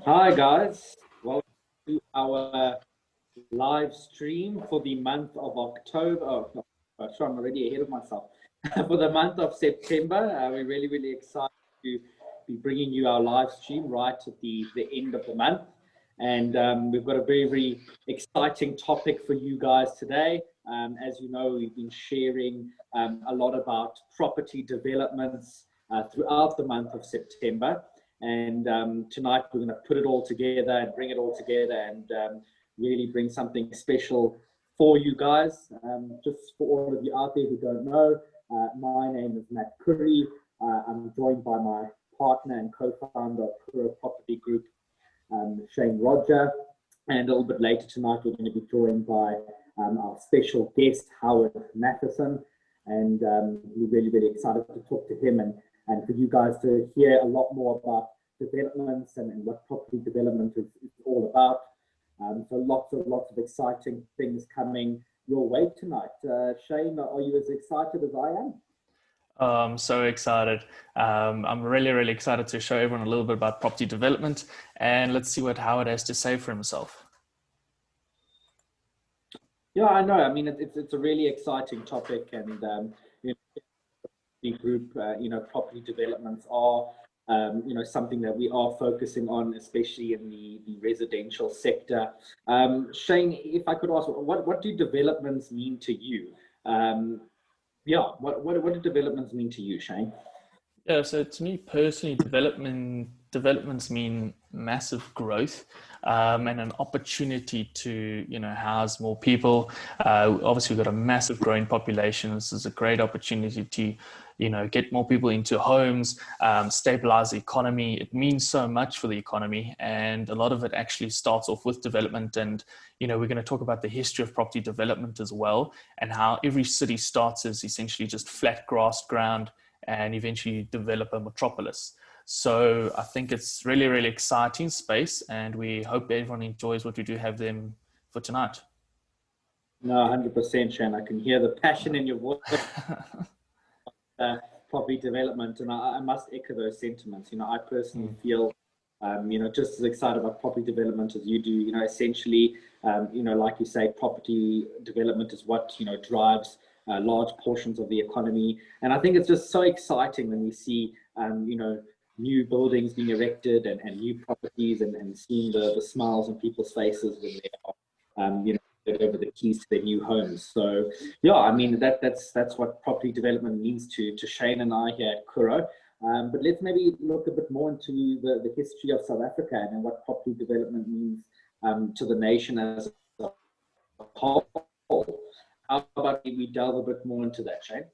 Hi guys, welcome to our live stream for the month of October. Oh, no, sorry, I'm already ahead of myself. For the month of September, we're really excited to be bringing you our live stream right at the end of the month. And we've got a very exciting topic for you guys today. As you know, we've been sharing a lot about property developments throughout the month of September. And tonight we're going to put it all together and bring it all together and really bring something special for you guys. Just for all of you out there who don't know, my name is Matt Curry. I'm joined by my partner and co-founder of Curry Property Group, Shane Roger. And a little bit later tonight, we're going to be joined by our special guest, Howard Matheson. And we're really excited to talk to him and for you guys to hear a lot more about developments and what property development is all about. So lots of exciting things coming your way tonight. Shane, are you as excited as I am? I'm so excited. I'm really excited to show everyone a little bit about property development, and let's see what Howard has to say for himself. Yeah, I know. I mean, it's a really exciting topic, and you know, the group, property developments are, something that we are focusing on, especially in the residential sector. Shane, if I could ask, what do developments mean to you? What do developments mean to you, Shane? Yeah, so to me personally, developments mean massive growth and an opportunity to house more people. Obviously, we've got a massive growing population. This is a great opportunity to get more people into homes, stabilize the economy. It means so much for the economy, and a lot of it actually starts off with development. And we're going to talk about the history of property development as well, and how every city starts as essentially just flat grass ground and eventually develop a metropolis. So I think it's really exciting space, and we hope everyone enjoys what we do have them for tonight. No, 100%, Shane. I can hear the passion in your voice. Property development, and I must echo those sentiments. I personally feel, just as excited about property development as you do. Essentially, like you say, property development is what drives large portions of the economy, and I think it's just so exciting when we see, new buildings being erected and new properties and seeing the smiles on people's faces when they are, over the keys to their new homes. So yeah, I mean that's what property development means to Shane and I here at Kuro. But let's maybe look a bit more into the history of South Africa and what property development means to the nation as a whole. How about we delve a bit more into that, Shane?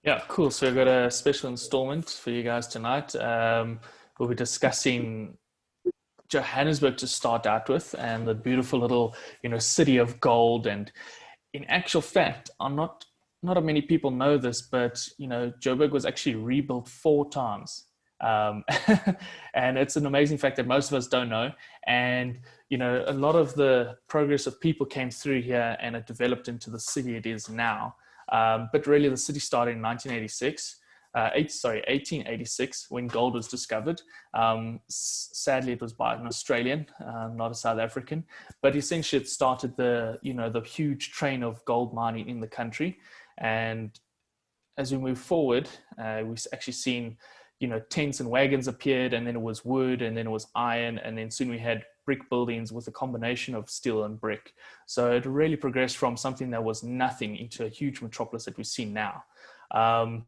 Yeah, cool. So we've got a special installment for you guys tonight. We'll be discussing Johannesburg to start out with, and the beautiful little city of gold. And in actual fact, not many people know this, but Joburg was actually rebuilt 4 times. And it's an amazing fact that most of us don't know. And a lot of the progress of people came through here, and it developed into the city it is now. But really, the city started in 1886, when gold was discovered. Sadly, it was by an Australian, not a South African. But essentially, it started the huge train of gold mining in the country. And as we move forward, we've actually seen tents and wagons appeared, and then it was wood, and then it was iron, and then soon we had brick buildings with a combination of steel and brick. So it really progressed from something that was nothing into a huge metropolis that we see now. And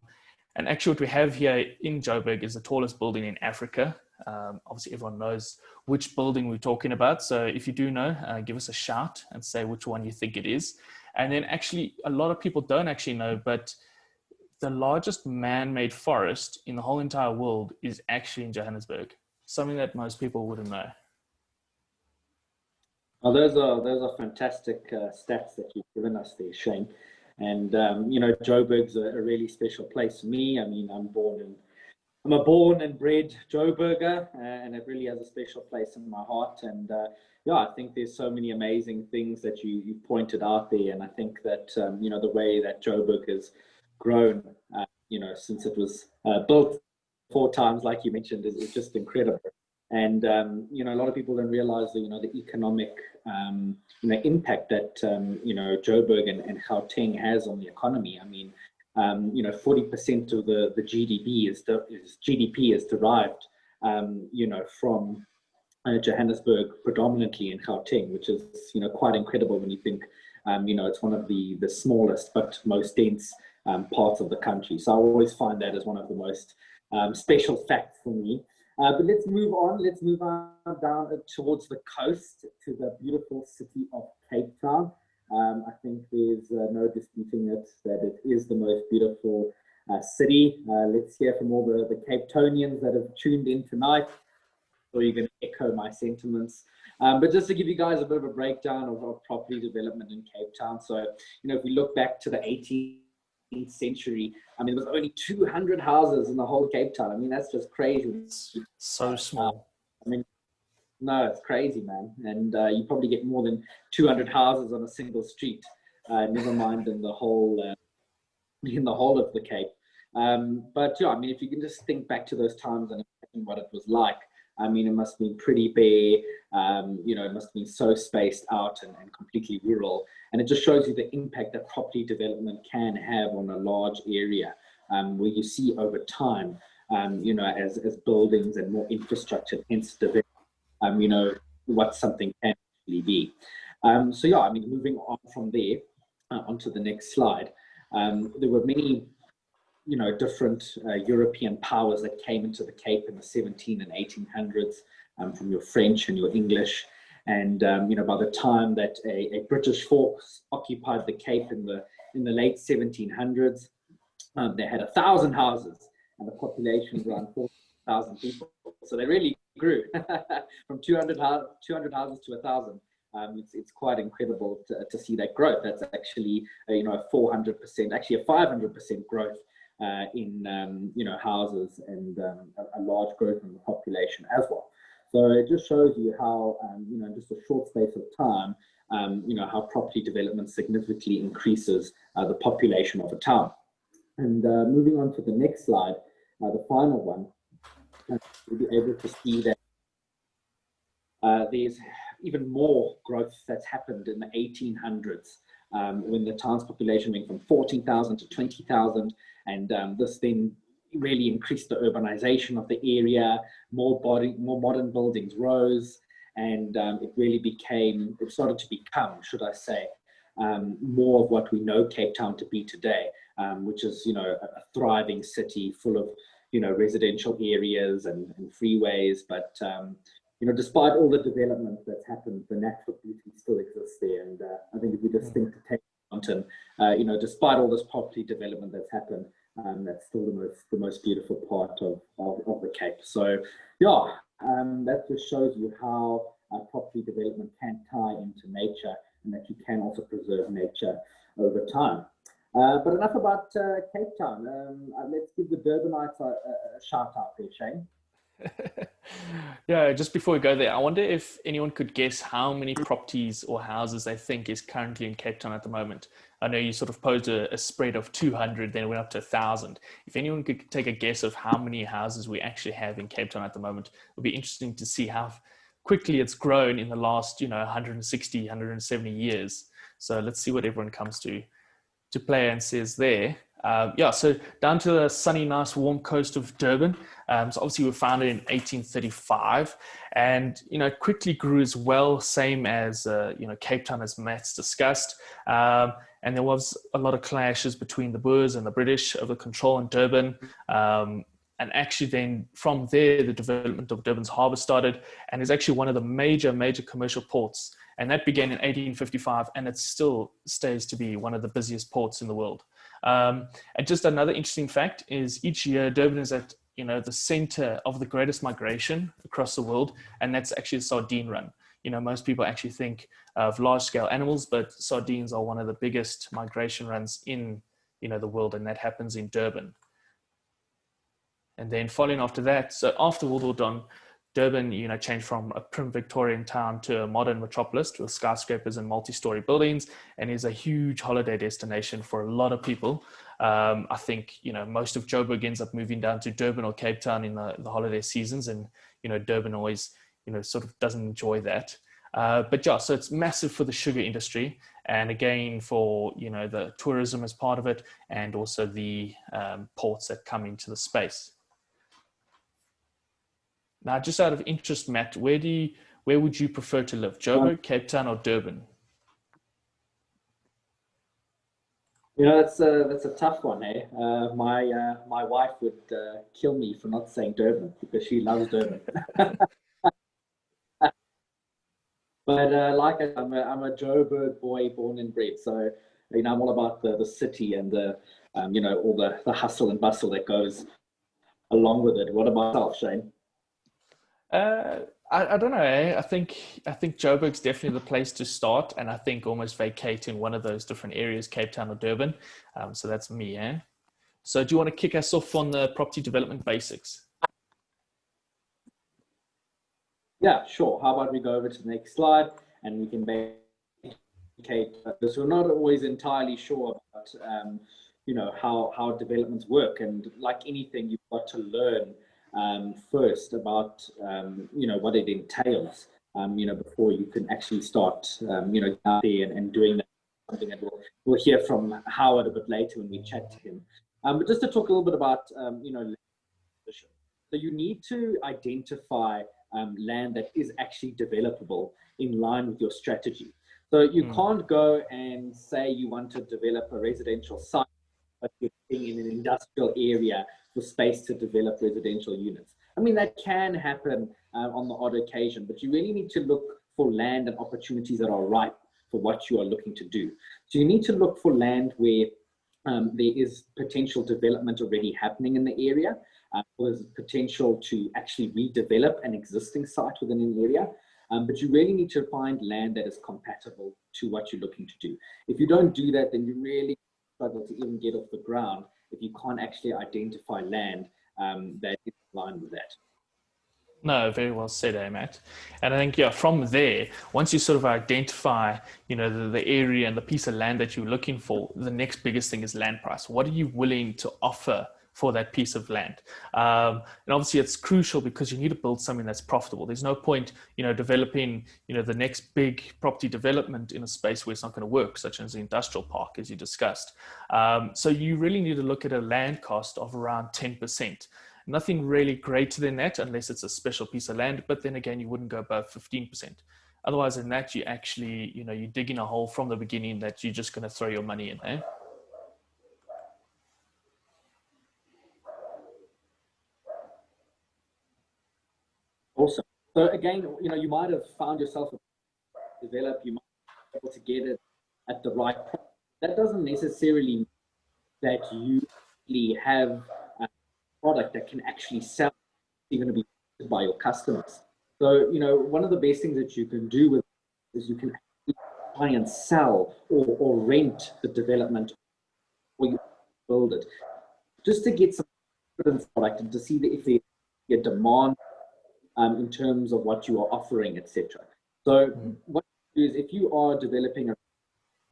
actually what we have here in Joburg is the tallest building in Africa. Obviously everyone knows which building we're talking about. So if you do know, give us a shout and say which one you think it is. And then actually a lot of people don't actually know, but the largest man-made forest in the whole entire world is actually in Johannesburg. Something that most people wouldn't know. Oh, those are fantastic stats that you've given us there, Shane. And Joburg's a really special place for me. I mean, I'm a born and bred Joburger, and it really has a special place in my heart. And yeah, I think there's so many amazing things that you pointed out there, and I think that the way that Joburg has grown, since it was built 4 times, like you mentioned, is just incredible. And a lot of people don't realize the the economic impact that Joburg and Gauteng has on the economy. I mean, 40% of the GDP is derived from Johannesburg, predominantly in Gauteng, which is quite incredible when you think it's one of the smallest but most dense parts of the country. So I always find that as one of the most special facts for me. But let's move on. Let's move on down towards the coast to the beautiful city of Cape Town. I think there's no disputing it that it is the most beautiful city. Let's hear from all the Cape Townians that have tuned in tonight. So you're going to echo my sentiments. But just to give you guys a bit of a breakdown of property development in Cape Town. So, if we look back to the 18th century, I mean, there was only 200 houses in the whole Cape Town. I mean, that's just crazy. It's so small. I mean, no, it's crazy, man. And you probably get more than 200 houses on a single street. Never mind in the whole of the Cape. But yeah, I mean, if you can just think back to those times and what it was like, I mean, it must have been pretty bare. It must have been so spaced out and completely rural. And it just shows you the impact that property development can have on a large area, where you see over time, as buildings and more infrastructure tends to develop, what something can actually be. So yeah, I mean, moving on from there onto the next slide, there were many different European powers that came into the Cape in the 17 and 1800s, from your French and your English. And, by the time that a British force occupied the Cape in the late 1700s, they had 1,000 houses and the population was around 4,000 people. So they really grew from 200 houses to 1,000. It's quite incredible to see that growth. That's actually, a 400%, actually a 500% growth in houses, and a large growth in the population as well. So it just shows you how in just a short space of time, how property development significantly increases the population of a town. And moving on to the next slide, the final one, you'll be able to see that there's even more growth that's happened in the 1800s, when the town's population went from 14,000 to 20,000. And this then really increased the urbanization of the area. More modern buildings rose, and it started to become, should I say, more of what we know Cape Town to be today, which is, a thriving city full of, residential areas and freeways. But, despite all the development that's happened, the natural beauty still exists there. And I think if we just think to Cape Mountain, despite all this property development that's happened, that's still the most beautiful part of the Cape. So yeah, that just shows you how property development can tie into nature, and that you can also preserve nature over time. But enough about Cape Town. Let's give the Durbanites a shout out there, Shane. Yeah, just before we go there, I wonder if anyone could guess how many properties or houses they think is currently in Cape Town at the moment. I know you sort of posed a spread of 200, then it went up to 1,000. If anyone could take a guess of how many houses we actually have in Cape Town at the moment, it would be interesting to see how quickly it's grown in the last, 160, 170 years. So let's see what everyone comes to play and says there. So down to the sunny, nice, warm coast of Durban. So obviously we were founded in 1835, and quickly grew as well, same as Cape Town, as Matt's discussed. And there was a lot of clashes between the Boers and the British over control in Durban. And actually then from there, the development of Durban's harbour started, and is actually one of the major commercial ports. And that began in 1855, and it still stays to be one of the busiest ports in the world. And just another interesting fact is each year Durban is at the center of the greatest migration across the world, and that's actually the sardine run. Most people actually think of large scale animals, but sardines are one of the biggest migration runs in the world, and that happens in Durban. And then following after that, so after World War Done, Durban, changed from a prim Victorian town to a modern metropolis with skyscrapers and multi-story buildings, and is a huge holiday destination for a lot of people. I think, most of Joburg ends up moving down to Durban or Cape Town in the holiday seasons. And, Durban always, sort of doesn't enjoy that. But yeah, so it's massive for the sugar industry. And again, for, the tourism as part of it, and also the ports that come into the space. Now, just out of interest, Matt, where would you prefer to live? Joburg, Cape Town, or Durban? That's a tough one, eh? My wife would kill me for not saying Durban because she loves Durban. But I'm a Joburg boy, born and bred. So I'm all about the city and the all the hustle and bustle that goes along with it. What about yourself, Shane? I don't know. I think Joburg's definitely the place to start, and I think almost vacate in one of those different areas, Cape Town or Durban. So that's me. So do you want to kick us off on the property development basics? Yeah, sure. How about we go over to the next slide and we can vacate this. We're not always entirely sure about how developments work, and like anything, you've got to learn first about what it entails before you can actually start out there and doing that. Something that we'll hear from Howard a bit later when we chat to him. But just to talk a little bit about so you need to identify land that is actually developable in line with your strategy. So you can't go and say you want to develop a residential site, but you're in an industrial area for space to develop residential units. I mean, that can happen on the odd occasion, but you really need to look for land and opportunities that are ripe for what you are looking to do. So you need to look for land where there is potential development already happening in the area, or there's potential to actually redevelop an existing site within an area. But you really need to find land that is compatible to what you're looking to do. If you don't do that, then you really struggle to even get off the ground if you can't actually identify land that is in line with that. No, very well said, Matt. And I think, from there, once you sort of identify, the area and the piece of land that you're looking for, the next biggest thing is land price. What are you willing to offer for that piece of land? And obviously it's crucial because you need to build something that's profitable. There's no point, developing, the next big property development in a space where it's not going to work, such as the industrial park, as you discussed. So you really need to look at a land cost of around 10%. Nothing really greater than that unless it's a special piece of land, but then again, you wouldn't go above 15%. Otherwise than that, you actually, you're digging a hole from the beginning that you're just going to throw your money in there. Awesome. So again, you might have found yourself develop, you might be able to get it at the right price. That doesn't necessarily mean that you really have product that can actually sell, you're going to be by your customers. So one of the best things that you can do with is you can buy and sell or rent the development, or you build it, just to get some confidence product and to see if there's a demand in terms of what you are offering, etc. So what you do is, if you are developing a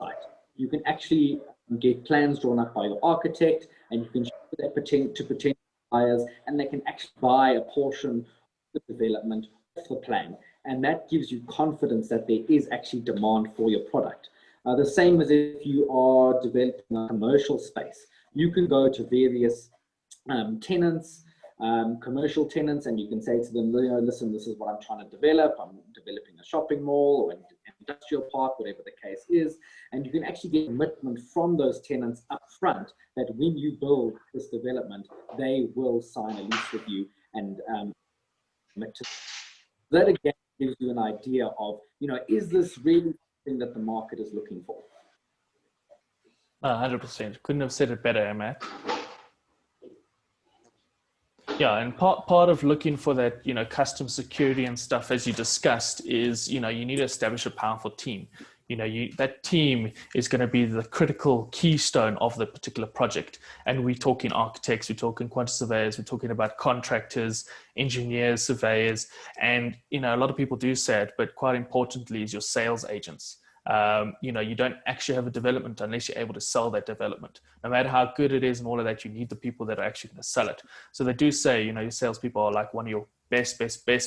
site, you can actually get plans drawn up by your architect, and you can show that to potential buyers, and they can actually buy a portion of the development off the plan, and that gives you confidence that there is actually demand for your product. The same as if you are developing a commercial space, you can go to various tenants, commercial tenants, and you can say to them, listen, this is what I'm trying to develop. I'm developing a shopping mall or an industrial park, whatever the case is, and you can actually get commitment from those tenants up front that when you build this development, they will sign a lease with you and commit to that. Again gives you an idea of, is this really something that the market is looking for? 100%. Couldn't have said it better, Matt. Yeah, and part of looking for that, custom security and stuff, as you discussed, is, you need to establish a powerful team. That team is going to be the critical keystone of the particular project. And we're talking architects, we're talking quantity surveyors, we're talking about contractors, engineers, surveyors, and, a lot of people do say it, but quite importantly is your sales agents. you know, you don't actually have a development unless you're able to sell that development. No matter how good it is and all of that, you need the people that are actually going to sell it. So they do say, you know, your salespeople are like one of your best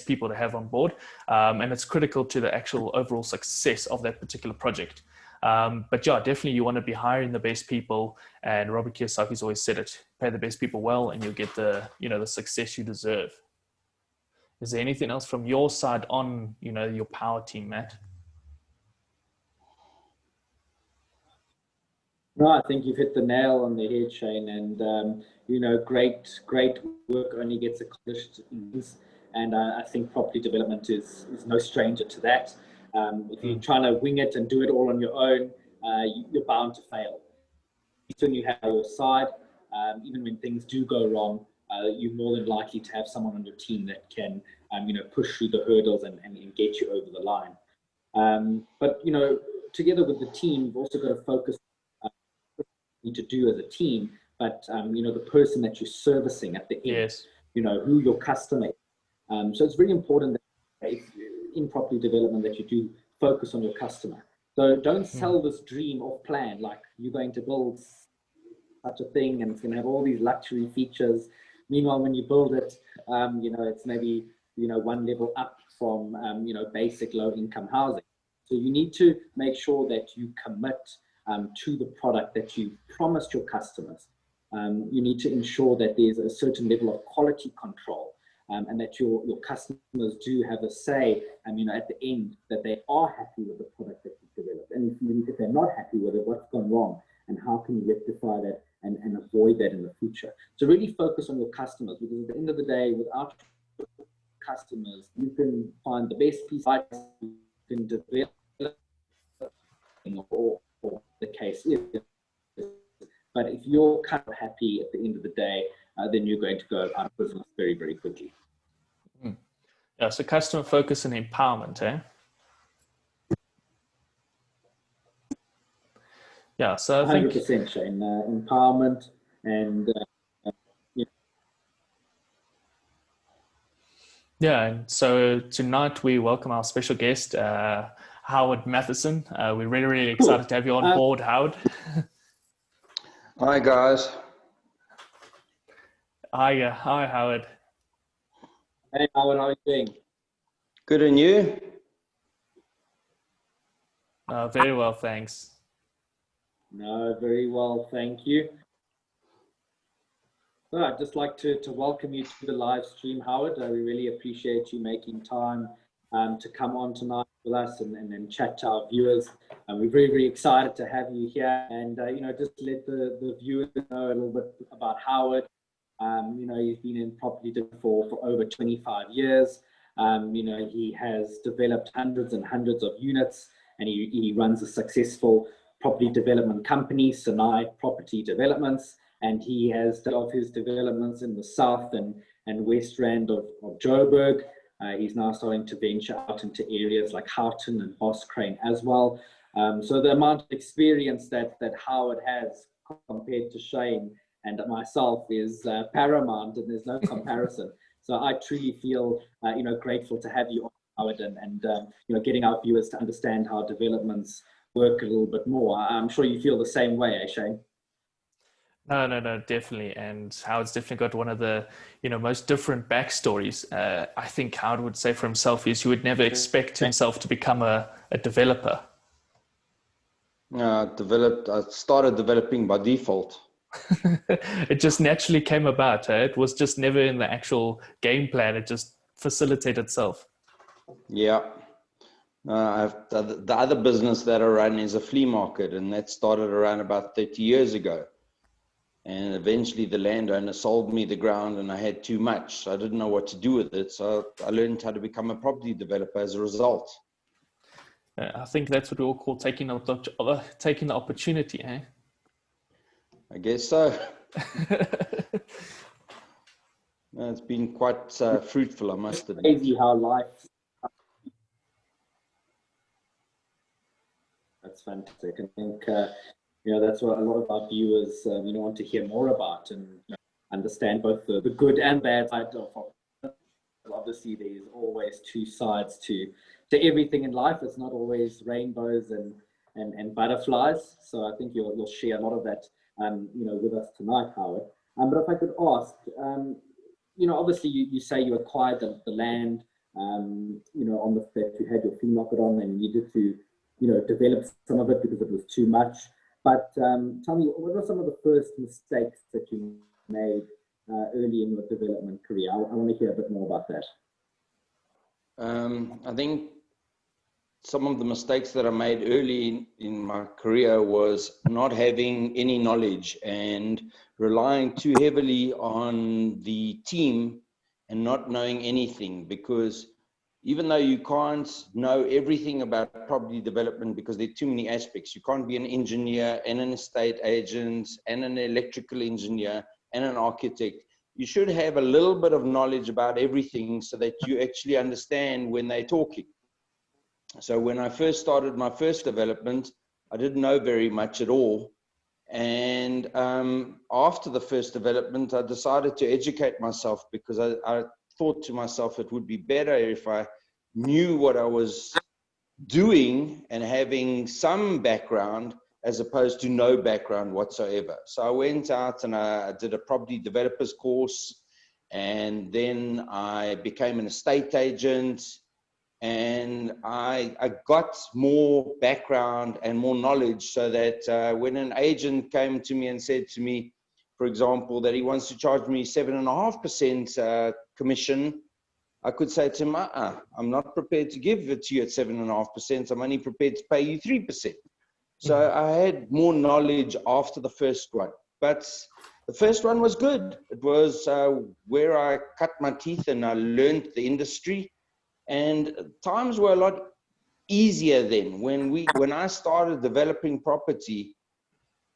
people to have on board. And it's critical to the actual overall success of that particular project. But yeah, definitely you want to be hiring the best people. And Robert Kiyosaki's always said it, pay the best people well, and you'll get the, you know, the success you deserve. Is there anything else from your side on, you know, your power team, Matt? No, I think you've hit the nail on the head, Shane. And you know, great work only gets accomplished in this. And I think property development is no stranger to that. If you're trying to wing it and do it all on your own, you're bound to fail. When you have your side, even when things do go wrong, you're more than likely to have someone on your team that can, you know, push through the hurdles and get you over the line. But you know, together with the team, you've also got to focus to do as a team, but you know, the person that you're servicing at the end, Yes. you know, who your customer is. So it's really important that if in property development that you do focus on your customer. So don't sell this dream or plan like you're going to build such a thing and it's going to have all these luxury features. Meanwhile, when you build it, you know, it's maybe, you know, one level up from, you know, basic low income housing. So you need to make sure that you commit to the product that you promised your customers. You need to ensure that there's a certain level of quality control, and that your customers do have a say, you know, at the end, that they are happy with the product that you've developed. And if they're not happy with it, what's gone wrong, and how can you rectify that and avoid that in the future? So really focus on your customers, because at the end of the day, without customers, you can find the best piece of advice, you can develop, or the case is. But if you're kind of happy at the end of the day, then you're going to go out of business very, very quickly. Yeah, so customer focus and empowerment, eh? Yeah, so I think 100%, Shane. Empowerment and yeah, and so tonight we welcome our special guest, Howard Matheson. We're really excited to have you on board, Howard. Hi, guys. Hi, Howard. Hey, Howard, how are you doing? Good, and you? Very well, thanks. No, very well, thank you. So I'd just like to welcome you to the live stream, Howard. We really appreciate you making time to come on tonight with us and chat to our viewers. We're very, very excited to have you here, and you know, just let the viewers know a little bit about Howard. You know, he's been in property for over 25 years. You know, he has developed hundreds and hundreds of units, and he runs a successful property development company, Sinai Property Developments, and he has done of his developments in the south and west rand of Joburg. He's now starting to venture out into areas like Houghton and Boscrane as well. So the amount of experience that Howard has compared to Shane and myself is paramount, and there's no comparison. So I truly feel you know, grateful to have you on, Howard, and you know, getting our viewers to understand how developments work a little bit more. I'm sure you feel the same way, Shane? No, definitely. And Howard's definitely got one of the, you know, most different backstories. I think Howard would say for himself is he would never expect himself to become a developer. I started developing by default. It just naturally came about. Eh? It was just never in the actual game plan. It just facilitated itself. Yeah. The other business that I run is a flea market, and that started around about 30 years ago. And eventually the landowner sold me the ground and I had too much. So I didn't know what to do with it. So I learned how to become a property developer as a result. I think that's what we all call taking the opportunity, eh? I guess so. It's been quite fruitful, I must admit. Crazy how life. That's fantastic. I think you know, that's what a lot of our viewers you know, want to hear more about, and you know, understand both the good and bad side of it. Obviously, there's always two sides to everything in life. It's not always rainbows and and butterflies. So I think you'll share a lot of that, with us tonight, Howard. But if I could ask, obviously you say you acquired the land, on that you had your flea market on, and you needed to, develop some of it because it was too much. But tell me, what were some of the first mistakes that you made early in your development career? I want to hear a bit more about that. I think some of the mistakes that I made early in my career was not having any knowledge and relying too heavily on the team and not knowing anything, because even though you can't know everything about property development because there are too many aspects, you can't be an engineer and an estate agent and an electrical engineer and an architect. You should have a little bit of knowledge about everything so that you actually understand when they're talking. So when I first started my first development, I didn't know very much at all. And after the first development, I decided to educate myself, because I thought to myself it would be better if I knew what I was doing and having some background as opposed to no background whatsoever. So I went out and I did a property developers course, and then I became an estate agent. And I got more background and more knowledge, so that when an agent came to me and said to me, for example, that he wants to charge me 7.5% commission, I could say to him, I'm not prepared to give it to you at 7.5%. I'm only prepared to pay you 3%. So I had more knowledge after the first one. But the first one was good. It was where I cut my teeth and I learned the industry. And times were a lot easier then. When I started developing property,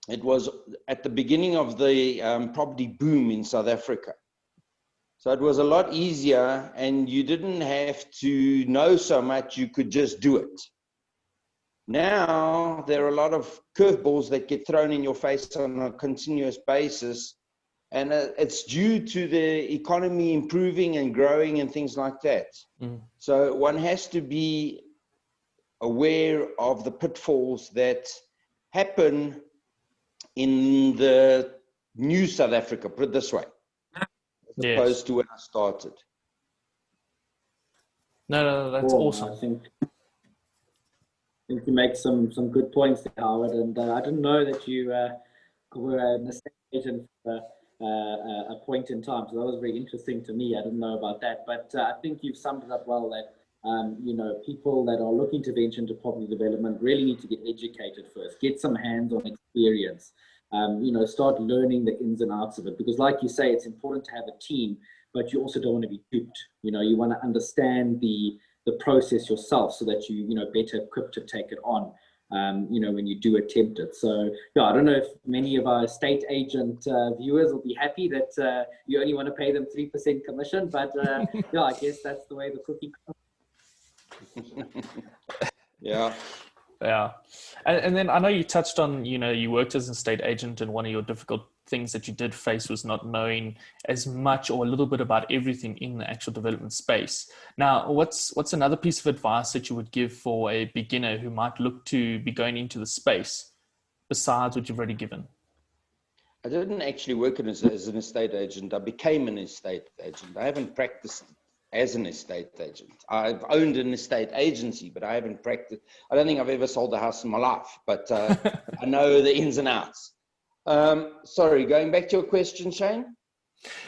it was at the beginning of the property boom in South Africa. So it was a lot easier, and you didn't have to know so much, you could just do it. Now, there are a lot of curveballs that get thrown in your face on a continuous basis. And it's due to the economy improving and growing and things like that. So one has to be aware of the pitfalls that happen in the new South Africa, put it this way, as opposed to when I started. No, that's awesome. I think you make some good points there, Howard. And I didn't know that you were an estate agent a point in time, so that was very interesting to me. I didn't know about that, but I think you've summed it up well, that people that are looking to venture into property development really need to get educated first, get some hands-on experience, start learning the ins and outs of it, because like you say, it's important to have a team, but you also don't want to be duped. You want to understand the process yourself, so that you better equipped to take it on when you do attempt it. So I don't know if many of our estate agent viewers will be happy that you only want to pay them 3% commission, but I guess that's the way the cookie crumbles. Yeah. And then I know you touched on, you worked as an estate agent, and one of your difficult things that you did face was not knowing as much or a little bit about everything in the actual development space. Now, what's another piece of advice that you would give for a beginner who might look to be going into the space besides what you've already given? I didn't actually work as an estate agent. I became an estate agent. I haven't practiced as an estate agent. I've owned an estate agency, but I haven't practiced. I don't think I've ever sold a house in my life, but I know the ins and outs. Sorry, going back to your question, Shane?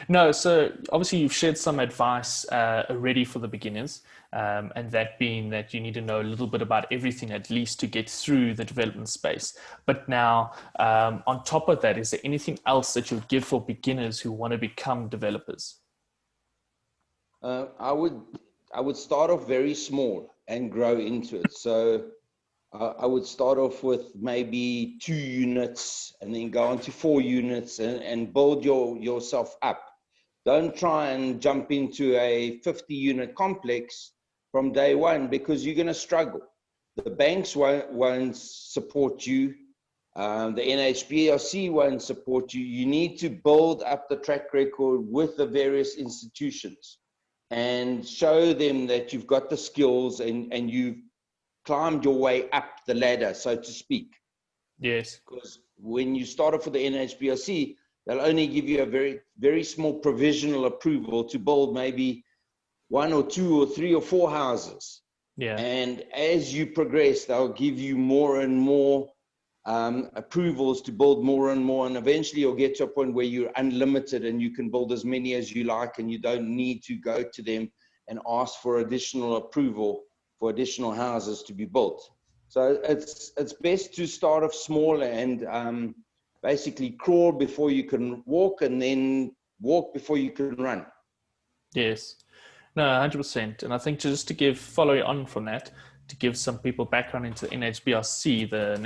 No, so obviously you've shared some advice already for the beginners, and that being that you need to know a little bit about everything, at least to get through the development space. But now, on top of that, is there anything else that you would give for beginners who want to become developers? I would start off very small and grow into it. So I would start off with maybe 2 units and then go on to 4 units and build yourself up. Don't try and jump into a 50-unit complex from day one, because you're going to struggle. The banks won't support you. The NHBRC won't support you. You need to build up the track record with the various institutions and show them that you've got the skills and you've climbed your way up the ladder, so to speak. Yes. Because when you start off with the NHBRC, they'll only give you a very, very small provisional approval to build maybe 1 or 2 or 3 or 4 houses. Yeah. And as you progress, they'll give you more and more approvals to build more and more. And eventually you'll get to a point where you're unlimited and you can build as many as you like, and you don't need to go to them and ask for additional approval for additional houses to be built. So it's best to start off small and basically crawl before you can walk, and then walk before you can run. Yes. No, 100%. And I think just to follow on from that, to give some people background into NHBRC, the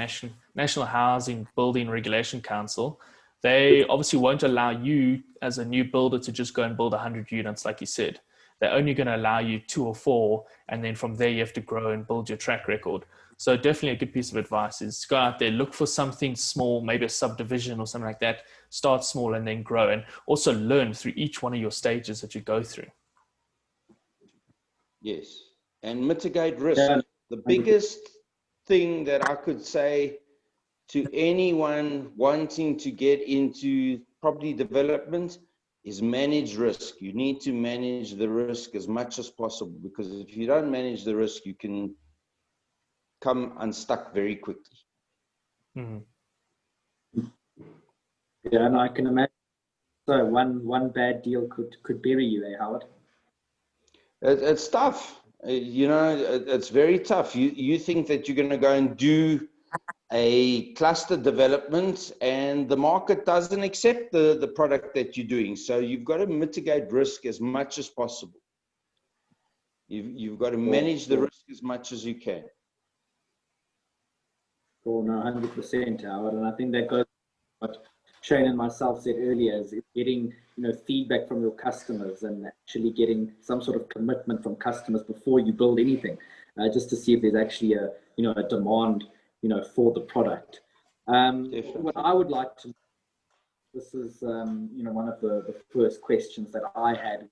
National Housing Building Regulation Council, they obviously won't allow you as a new builder to just go and build 100 units, like you said. They're only going to allow you 2 or 4, and then from there you have to grow and build your track record. So definitely a good piece of advice is go out there, look for something small, maybe a subdivision or something like that. Start small and then grow, and also learn through each one of your stages that you go through. Yes, and mitigate risk. Yeah. The biggest thing that I could say to anyone wanting to get into property development is manage risk. You need to manage the risk as much as possible, because if you don't manage the risk, you can come unstuck very quickly. Mm-hmm. Yeah, and I can imagine. So one bad deal could bury you, Howard? It's tough. You know, it's very tough. You think that you're going to go and do a cluster development, and the market doesn't accept the product that you're doing. So you've got to mitigate risk as much as possible. You've got to manage the risk as much as you can. Oh, no, 100%, Howard. And I think that goes what Shane and myself said earlier, is getting feedback from your customers and actually getting some sort of commitment from customers before you build anything, just to see if there's actually a demand for the product. What I would like to, this is one of the first questions that I had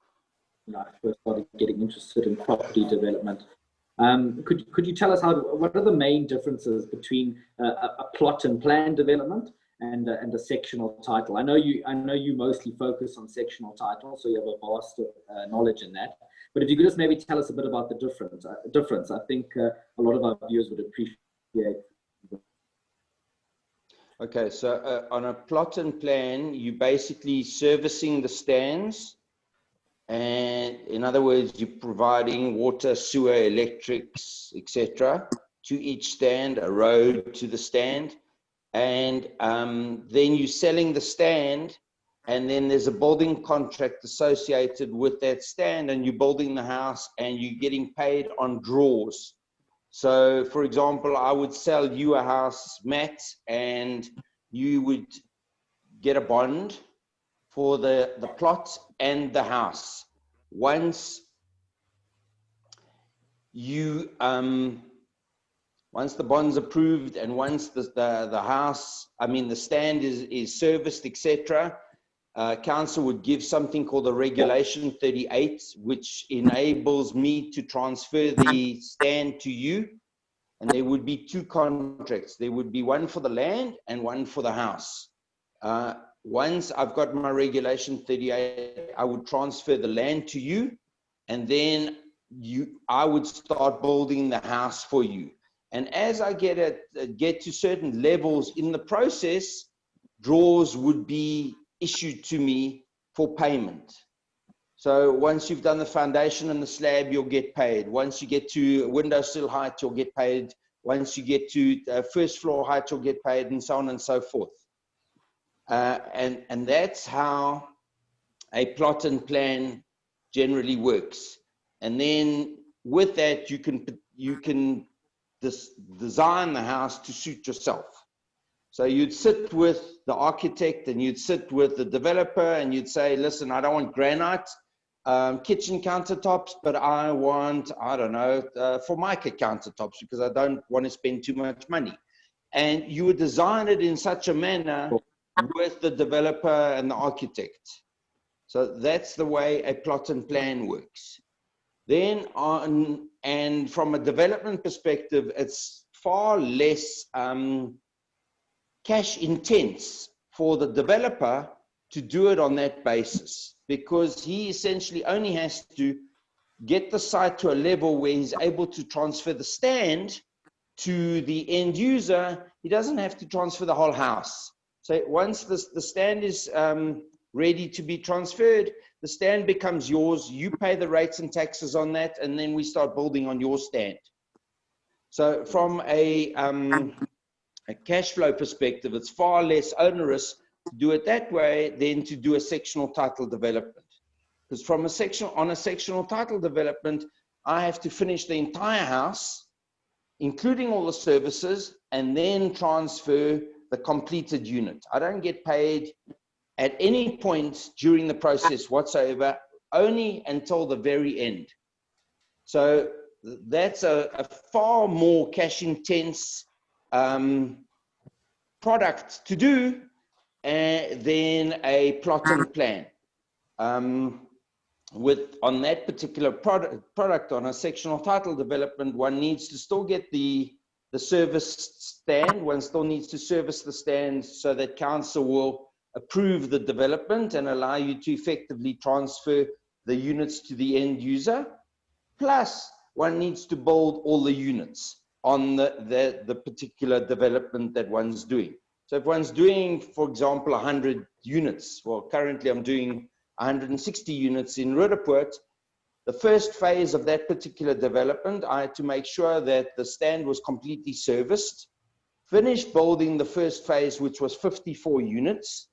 when I first started getting interested in property development. Could you tell us what are the main differences between a plot and plan development and a sectional title? I know you mostly focus on sectional title, so you have a vast knowledge in that. But if you could just maybe tell us a bit about the difference, I think a lot of our viewers would appreciate. Okay, so on a plot and plan, you're basically servicing the stands, and in other words, you're providing water, sewer, electrics, etc. to each stand, a road to the stand. And then you're selling the stand, and then there's a building contract associated with that stand, and you're building the house, and you're getting paid on draws. So, for example, I would sell you a house, Matt, and you would get a bond for the plot and the house. Once you once the bond's approved, and once the house, the stand is serviced, etc., council would give something called the Regulation 38, which enables me to transfer the stand to you. And there would be 2 contracts. There would be one for the land and one for the house. Once I've got my Regulation 38, I would transfer the land to you, and then I would start building the house for you. And as I get to certain levels in the process, draws would be issued to me for payment. So once you've done the foundation and the slab, you'll get paid. Once you get to windowsill height, you'll get paid. Once you get to first floor height, you'll get paid, and so on and so forth. And that's how a plot and plan generally works. And then with that, you can design the house to suit yourself. So you'd sit with the architect, and you'd sit with the developer, and you'd say, listen, I don't want granite kitchen countertops, but I want, Formica countertops, because I don't want to spend too much money. And you would design it in such a manner with the developer and the architect. So that's the way a plot and plan works. Then on And from a development perspective, it's far less cash intense for the developer to do it on that basis, because he essentially only has to get the site to a level where he's able to transfer the stand to the end user. He doesn't have to transfer the whole house. So once the stand is ready to be transferred, the stand becomes yours. You pay the rates and taxes on that, and then we start building on your stand. So from a cash flow perspective, it's far less onerous to do it that way than to do a sectional title development. Because from on a sectional title development, I have to finish the entire house, including all the services, and then transfer the completed unit. I don't get paid at any point during the process whatsoever, only until the very end. So that's a far more cash intense product to do than a plot and plan. On that particular product on a sectional title development, one needs to still get the service stand. One still needs to service the stand so that council will approve the development and allow you to effectively transfer the units to the end user. Plus, one needs to build all the units on the particular development that one's doing. So if one's doing, for example, 100 units, well, currently I'm doing 160 units in Roodepoort. The first phase of that particular development, I had to make sure that the stand was completely serviced, finish building the first phase, which was 54 units.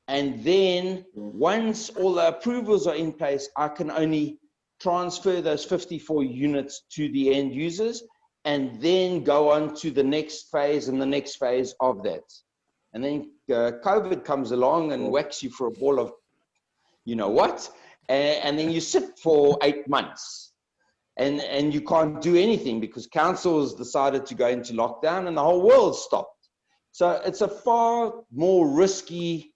And then once all the approvals are in place, I can only transfer those 54 units to the end users and then go on to the next phase and the next phase of that. And then COVID comes along and whacks you for a ball of you know what, and then you sit for 8 months and you can't do anything because council has decided to go into lockdown and the whole world stopped. So it's a far more risky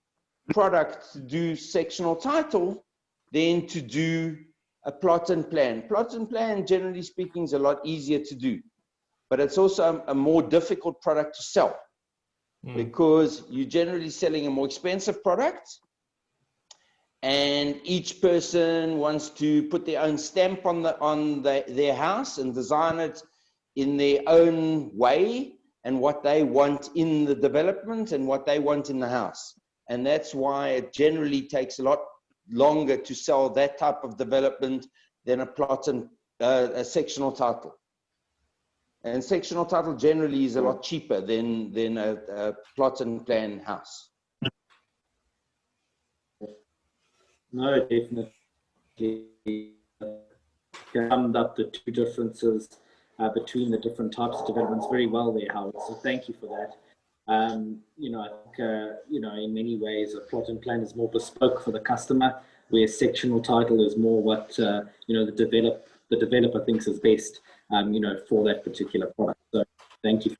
product to do sectional title than to do a plot and plan. Plot and plan, generally speaking, is a lot easier to do, but it's also a more difficult product to sell because you're generally selling a more expensive product, and each person wants to put their own stamp on their house and design it in their own way and what they want in the development and what they want in the house. And that's why it generally takes a lot longer to sell that type of development than a plot and a sectional title. And sectional title generally is a lot cheaper than a plot and plan house. No, definitely. Summed up the two differences between the different types of developments very well there, Howard. So thank you for that. You know, I think, you know, in many ways, a plot and plan is more bespoke for the customer, where sectional title is more what, you know, the developer thinks is best, you know, for that particular product. So thank you.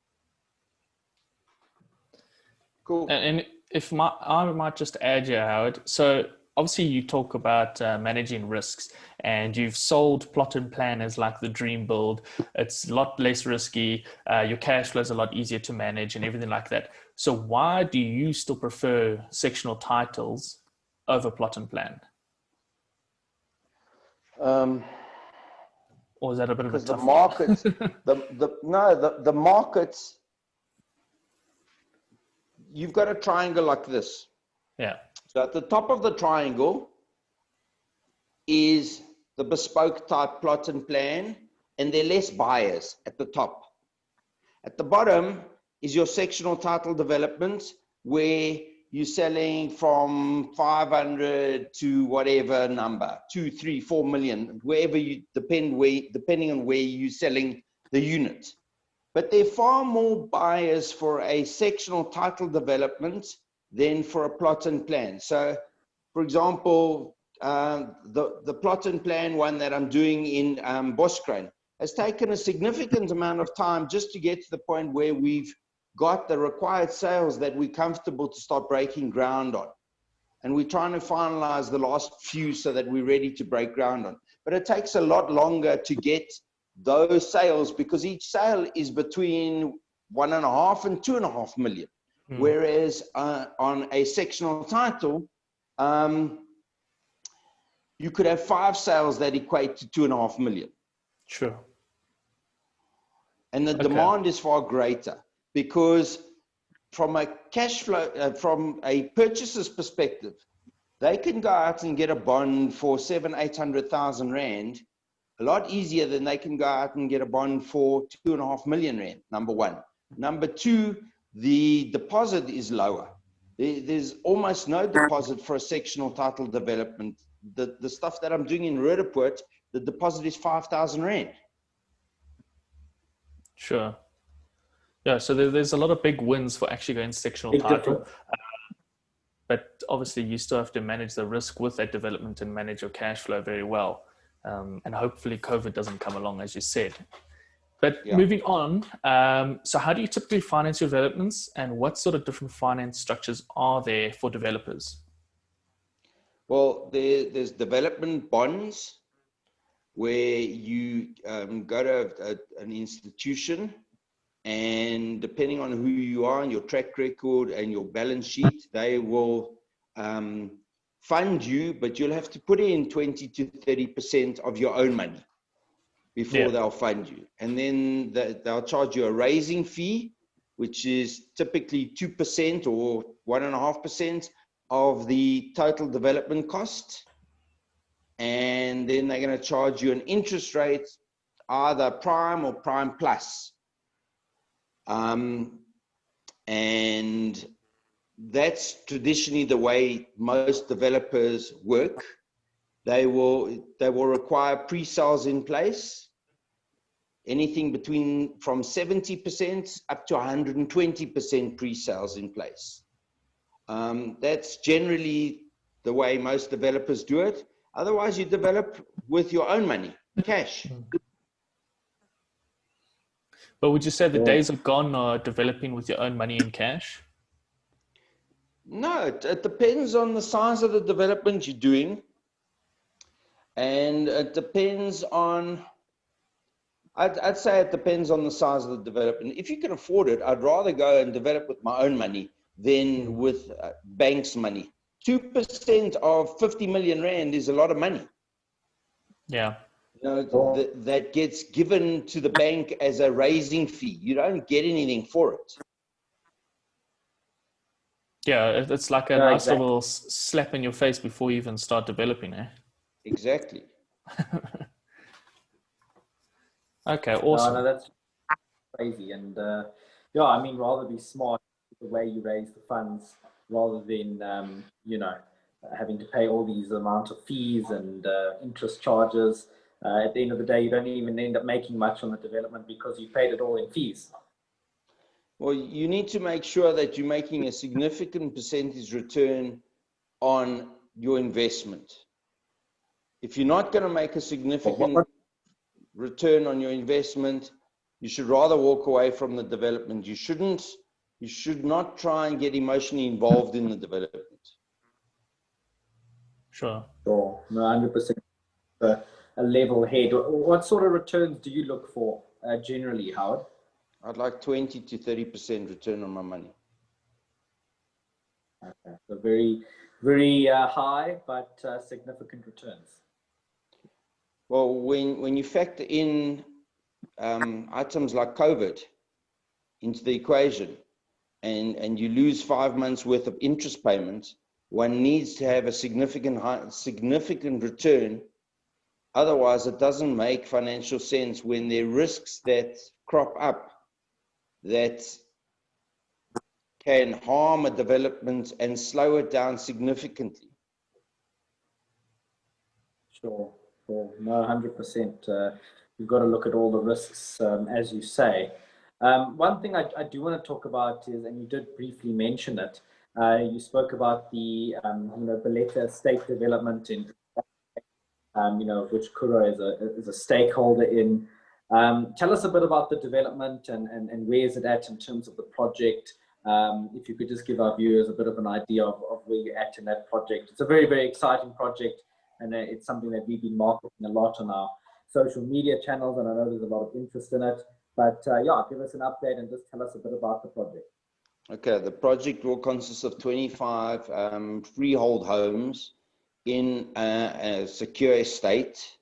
Cool. And if I might just add here, Howard. So obviously you talk about managing risks, and you've sold plot and plan as like the dream build. It's a lot less risky. Your cash flow is a lot easier to manage and everything like that. So why do you still prefer sectional titles over plot and plan? Or is that a bit of a tough the market, the market, you've got a triangle like this. Yeah. So at the top of the triangle is the bespoke type plot and plan, and there are less buyers at the top. At the bottom is your sectional title development, where you're selling from 500 to whatever number, 2, 3, 4 million, wherever you depending on where you're selling the unit. But there are far more buyers for a sectional title development than for a plot and plan. So, for example, the plot and plan one that I'm doing in Boskraan has taken a significant amount of time just to get to the point where we've got the required sales that we're comfortable to start breaking ground on. And we're trying to finalize the last few so that we're ready to break ground on. But it takes a lot longer to get those sales, because each sale is between 1.5 and 2.5 million. Whereas on a sectional title, you could have 5 sales that equate to 2.5 million. Sure. And the demand is far greater, because from a cash flow, from a purchaser's perspective, they can go out and get a bond for 700,000-800,000 rand a lot easier than they can go out and get a bond for 2.5 million rand, number one. Number two, the deposit is lower. There's almost no deposit for a sectional title development. The stuff that I'm doing in Roodepoort, the deposit is 5,000 rand. Sure. Yeah, so there's a lot of big wins for actually going sectional title. But obviously you still have to manage the risk with that development and manage your cash flow very well. And hopefully COVID doesn't come along, as you said. But moving on, so how do you typically finance your developments, and what sort of different finance structures are there for developers? Well, there's development bonds, where you go to an institution, and depending on who you are and your track record and your balance sheet, they will fund you, but you'll have to put in 20 to 30% of your own money before they'll fund you. And then they'll charge you a raising fee, which is typically 2% or 1.5% of the total development cost. And then they're going to charge you an interest rate, either prime or prime plus. And that's traditionally the way most developers work. They will require pre-sales in place, anything from 70% up to 120% pre-sales in place. That's generally the way most developers do it. Otherwise, you develop with your own money, cash. But would you say the days are gone developing with your own money in cash? No, it depends on the size of the development you're doing. And it depends on, I'd say it depends on the size of the development. If you can afford it, I'd rather go and develop with my own money than with banks' money. 2% of 50 million rand is a lot of money. Yeah. You know, that gets given to the bank as a raising fee. You don't get anything for it. Yeah, it's like a nice little slap in your face before you even start developing, eh? Exactly. Okay, awesome. No, that's crazy. And yeah, I mean, rather be smart with the way you raise the funds rather than, you know, having to pay all these amount of fees and interest charges. At the end of the day, you don't even end up making much on the development because you paid it all in fees. Well, you need to make sure that you're making a significant percentage return on your investment. If you're not going to make a significant return on your investment, you should rather walk away from the development. You should not try and get emotionally involved in the development. Sure. Sure, no, 100%. A level head. What sort of returns do you look for generally, Howard? I'd like 20 to 30% return on my money. Okay, so very, very high, but significant returns. Well, when you factor in items like COVID into the equation, and you lose 5 months worth of interest payments, one needs to have a significant return. Otherwise, it doesn't make financial sense when there are risks that crop up that can harm a development and slow it down significantly. Sure, no, 100%. You've got to look at all the risks, as you say. One thing I do want to talk about is, and you did briefly mention it, you spoke about the, you know, Belletta estate development in, you know, which Kuro is a stakeholder in. Tell us a bit about the development and where is it at in terms of the project. If you could just give our viewers a bit of an idea of where you're at in that project. It's a very, very exciting project, and it's something that we've been marketing a lot on our social media channels, and I know there's a lot of interest in it. But yeah, give us an update and just tell us a bit about the project. Okay, the project will consist of 25 freehold homes in a secure estate.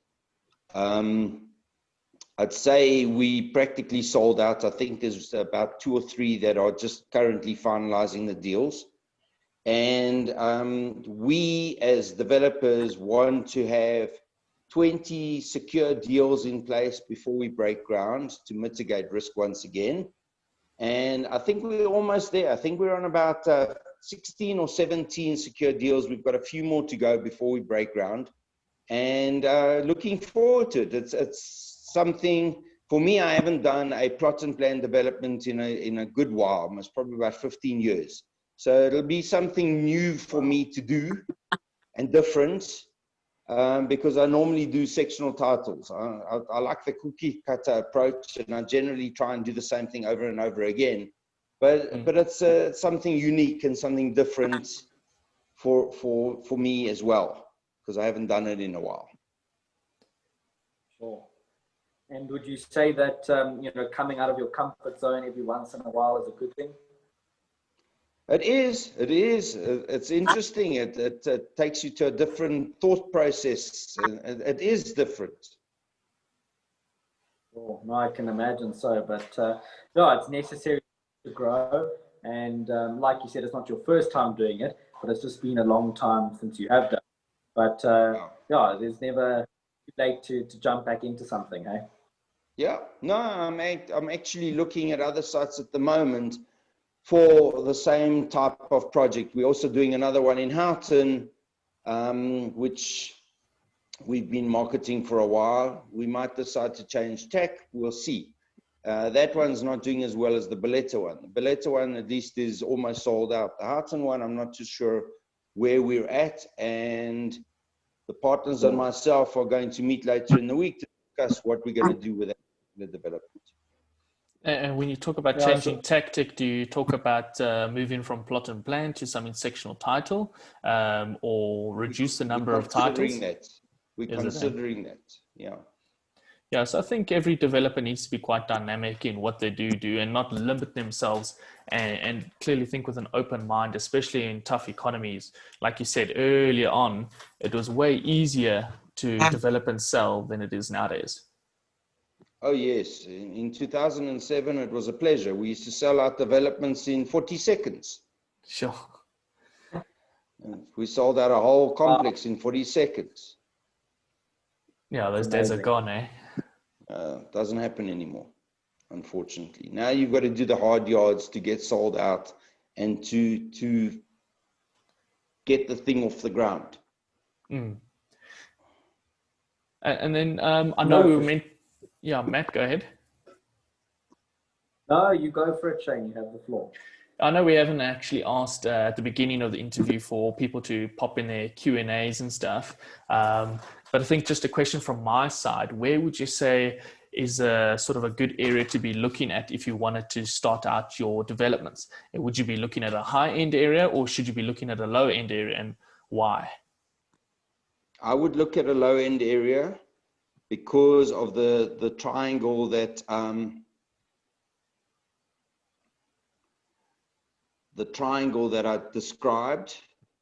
I'd say we practically sold out. I think there's about 2 or 3 that are just currently finalizing the deals. And we as developers want to have 20 secure deals in place before we break ground to mitigate risk once again. And I think we're almost there. I think we're on about 16 or 17 secure deals. We've got a few more to go before we break ground. And looking forward to it. It's something, for me, I haven't done a plot and plan development in a good while. It's probably about 15 years. So it'll be something new for me to do and different, because I normally do sectional titles. I like the cookie cutter approach, and I generally try and do the same thing over and over again. But it's something unique and something different for me as well, because I haven't done it in a while. Sure. And would you say that coming out of your comfort zone every once in a while is a good thing? It is. It's interesting. It takes you to a different thought process. It is different. Oh, no, I can imagine so. But no, it's necessary to grow. And like you said, it's not your first time doing it, but it's just been a long time since you have done it. But yeah, there's never too late to jump back into something, hey? Yeah. No, I'm actually looking at other sites at the moment for the same type of project. We're also doing another one in Houghton, which we've been marketing for a while. We might decide to change tack. We'll see. That one's not doing as well as the Balletta one. The Balletta one, at least, is almost sold out. The Houghton one, I'm not too sure where we're at. And the partners and myself are going to meet later in the week to discuss what we're going to do with the development. And when you talk about changing tactic, do you talk about moving from plot and plan to some sectional title, or reduce the number of titles? We're considering that, yeah. Yeah, so I think every developer needs to be quite dynamic in what they do and not limit themselves, and clearly think with an open mind, especially in tough economies. Like you said earlier on, it was way easier to develop and sell than it is nowadays. Oh, yes. In 2007, it was a pleasure. We used to sell out developments in 40 seconds. Sure. We sold out a whole complex in 40 seconds. Yeah, those days are gone, eh? Doesn't happen anymore, unfortunately. Now you've got to do the hard yards to get sold out and to get the thing off the ground. Mm. And then I know we were meant... Yeah, Matt, go ahead. No, you go for it, Shane. You have the floor. I know we haven't actually asked at the beginning of the interview for people to pop in their Q&As and stuff. But I think just a question from my side, where would you say is a sort of a good area to be looking at if you wanted to start out your developments? Would you be looking at a high-end area, or should you be looking at a low-end area, and why? I would look at a low-end area because of the triangle that I described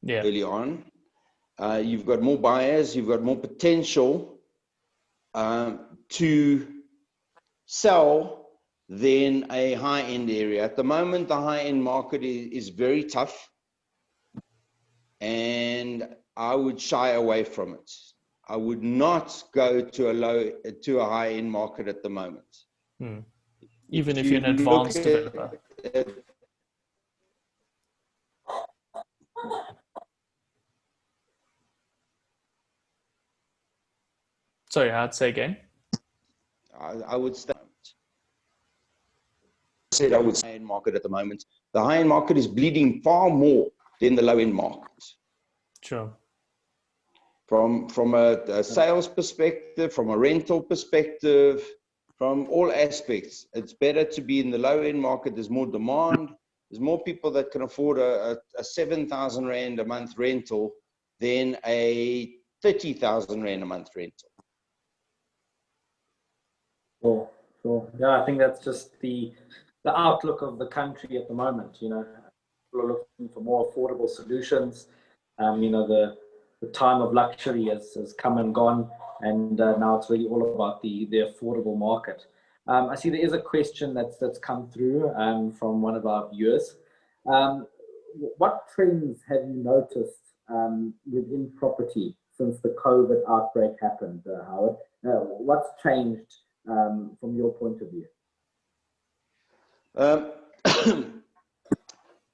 early on. You've got more buyers, you've got more potential to sell than a high-end area. At the moment, the high-end market is very tough, and I would shy away from it. I would not go to a high-end market at the moment. Even if you're an advanced developer. Sorry, I'd say again. I would say I would say high-end market at the moment. The high-end market is bleeding far more than the low-end market. Sure. From a sales perspective, from a rental perspective, from all aspects, it's better to be in the low-end market. There's more demand. There's more people that can afford a 7,000 Rand a month rental than a 30,000 Rand a month rental. Sure, sure. Yeah, I think that's just the outlook of the country at the moment. You know, people are looking for more affordable solutions. You know, the time of luxury has come and gone, and now it's really all about the affordable market. I see there is a question that's come through from one of our viewers. Um, what trends have you noticed within property since the COVID outbreak happened, Howard? What's changed from your point of view?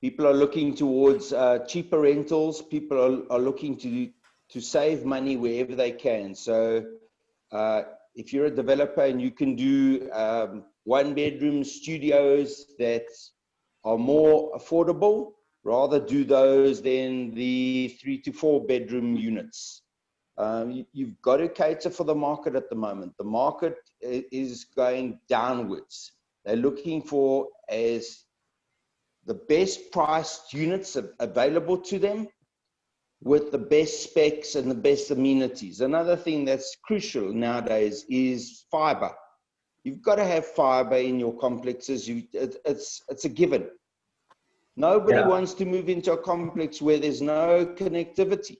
People are looking towards cheaper rentals. People are looking to save money wherever they can. So if you're a developer and you can do one bedroom studios that are more affordable, rather do those than the 3 to 4 bedroom units. You've got to cater for the market at the moment. The market is going downwards. They're looking for as the best priced units available to them with the best specs and the best amenities. Another thing that's crucial nowadays is fiber. You've got to have fiber in your complexes. It's a given. Nobody wants to move into a complex where there's no connectivity.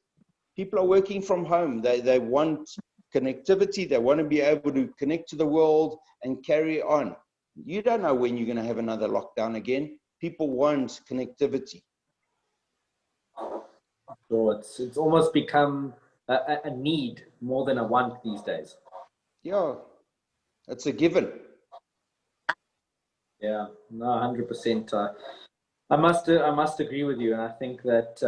People are working from home. They want connectivity. They want to be able to connect to the world and carry on. You don't know when you're going to have another lockdown again. People want connectivity. So it's almost become a need more than a want these days. Yeah, it's a given. Yeah, no, 100%. I must agree with you, and I think that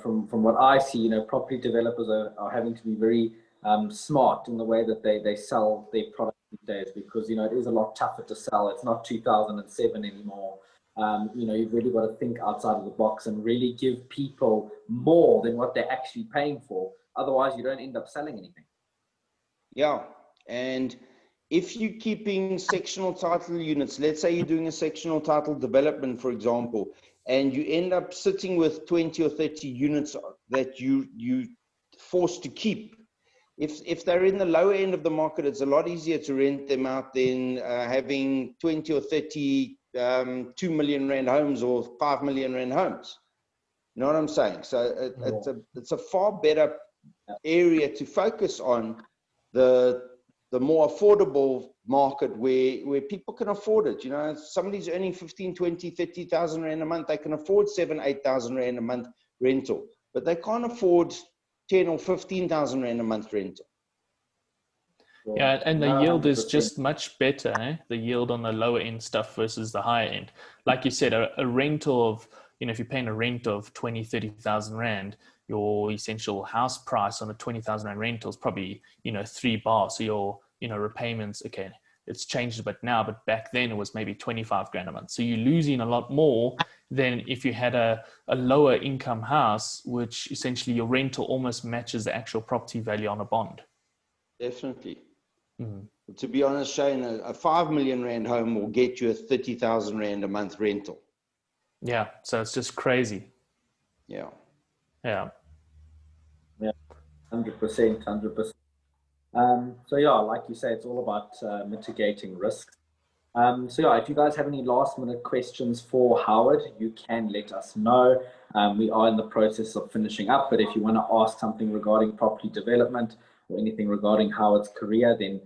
from what I see, you know, property developers are having to be very smart in the way that they sell their product these days, because, you know, it is a lot tougher to sell. It's not 2007 anymore. You know, you've really got to think outside of the box and really give people more than what they're actually paying for. Otherwise, you don't end up selling anything. Yeah, and if you're keeping sectional title units, let's say you're doing a sectional title development, for example, and you end up sitting with 20 or 30 units that you forced to keep. If they're in the lower end of the market, it's a lot easier to rent them out than having 20 or 30 2 million rand homes or 5 million rand homes. You know what I'm saying? So it's a far better area to focus on, the more affordable market where people can afford it. You know, if somebody's earning 15, 20, 30,000 rand a month, they can afford 7, 8,000 rand a month rental, but they can't afford 10 or 15,000 rand a month rental. Yeah, and the yield is just much better, eh? The yield on the lower end stuff versus the higher end. Like you said, a rental of, you know, if you're paying a rent of 20, 30,000 rand, your essential house price on a 20,000 rand rental is probably, you know, 3 bars. So your, you know, repayments, okay, it's changed a bit now, but back then it was maybe 25 grand a month. So you're losing a lot more than if you had a lower income house, which essentially your rental almost matches the actual property value on a bond. Definitely. Mm. To be honest, Shane, a 5 million rand home will get you a 30,000 rand a month rental. Yeah, so it's just crazy. Yeah. Yeah, 100%. So yeah, like you say, it's all about mitigating risks. So yeah, if you guys have any last minute questions for Howard, you can let us know. We are in the process of finishing up, but if you want to ask something regarding property development or anything regarding Howard's career, then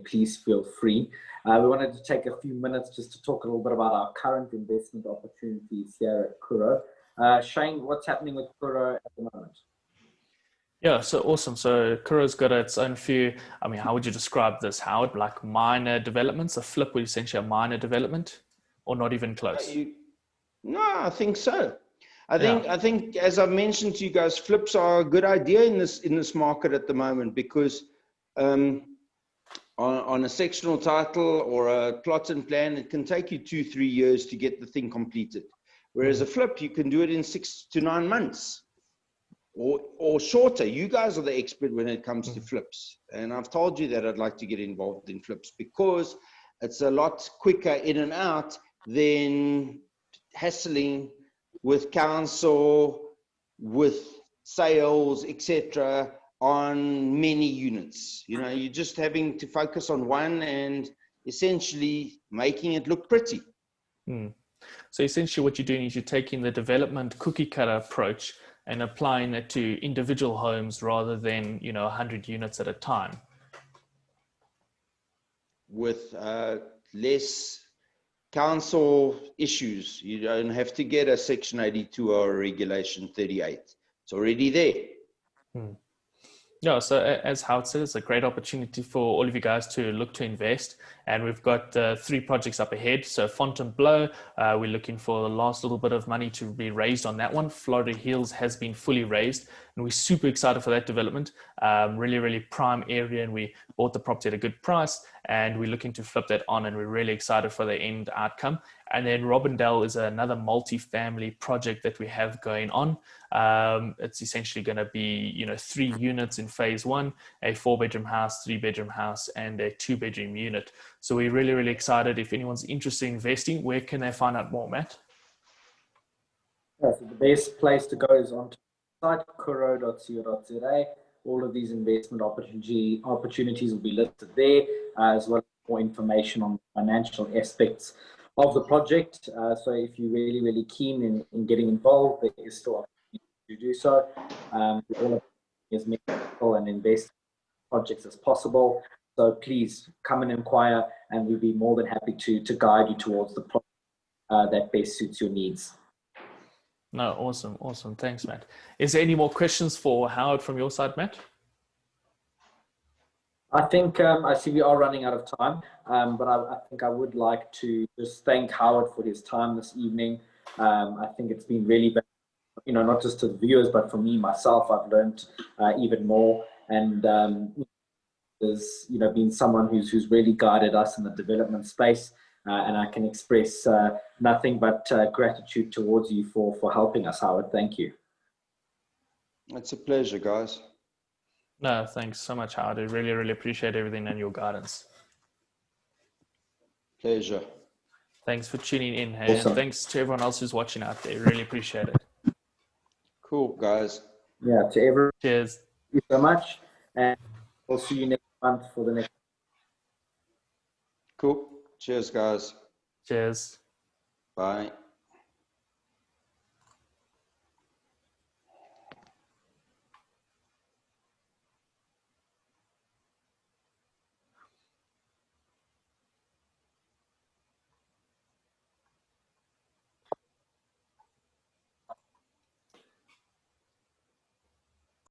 please feel free. We wanted to take a few minutes just to talk a little bit about our current investment opportunities here at Kuro. Shane, what's happening with Kuro at the moment? Yeah, so awesome. So Kuro's got its own few, I mean, how would you describe this, Howard? Like minor developments? A flip would essentially a minor development, or not even close? No, I think so. I think as I mentioned to you guys, flips are a good idea in this market at the moment, because on a sectional title or a plot and plan, it can take you 2-3 years to get the thing completed. Whereas a flip, you can do it in 6 to 9 months or shorter. You guys are the expert when it comes to flips. And I've told you that I'd like to get involved in flips because it's a lot quicker in and out than hassling with council, with sales, etc., on many units. You know, you're just having to focus on one and essentially making it look pretty. So essentially what you're doing is you're taking the development cookie cutter approach and applying it to individual homes rather than, 100 units at a time. With less council issues. You don't have to get a Section 82 or a Regulation 38. It's already there. Yeah, so as Howard said, it's a great opportunity for all of you guys to look to invest. And we've got 3 projects up ahead. So Fontainebleau, we're looking for the last little bit of money to be raised on that one. Florida Hills has been fully raised, and we're super excited for that development. Really, really prime area, and we bought the property at a good price, and we're looking to flip that on, and we're really excited for the end outcome. And then Robindale is another multi-family project that we have going on. It's essentially going to be, 3 units in phase 1, a 4-bedroom house, 3-bedroom house, and a 2-bedroom unit. So we're really, really excited. If anyone's interested in investing, where can they find out more, Matt? Yeah, so the best place to go is onto the site, kuro.co.za. All of these investment opportunities will be listed there, as well as more information on financial aspects of the project. So if you're really, really keen in getting involved, there is still opportunity to do so. All of as many people and invest in projects as possible. So please come and inquire, and we'll be more than happy to guide you towards the project that best suits your needs. No, awesome. Thanks, Matt. Is there any more questions for Howard from your side, Matt? I think I see we are running out of time, but I think I would like to just thank Howard for his time this evening. I think it's been really, not just to the viewers, but for me, myself, I've learned even more. And there's, been someone who's really guided us in the development space. And I can express nothing but gratitude towards you for helping us, Howard. Thank you. It's a pleasure, guys. No, thanks so much, Howard. I really, really appreciate everything and your guidance. Pleasure. Thanks for tuning in. Hey, awesome. And thanks to everyone else who's watching out there. Really appreciate it. Cool, guys. Yeah, to everyone. Cheers. Thank you so much. And we'll see you next month for the next. Cool. Cheers, guys. Cheers. Bye.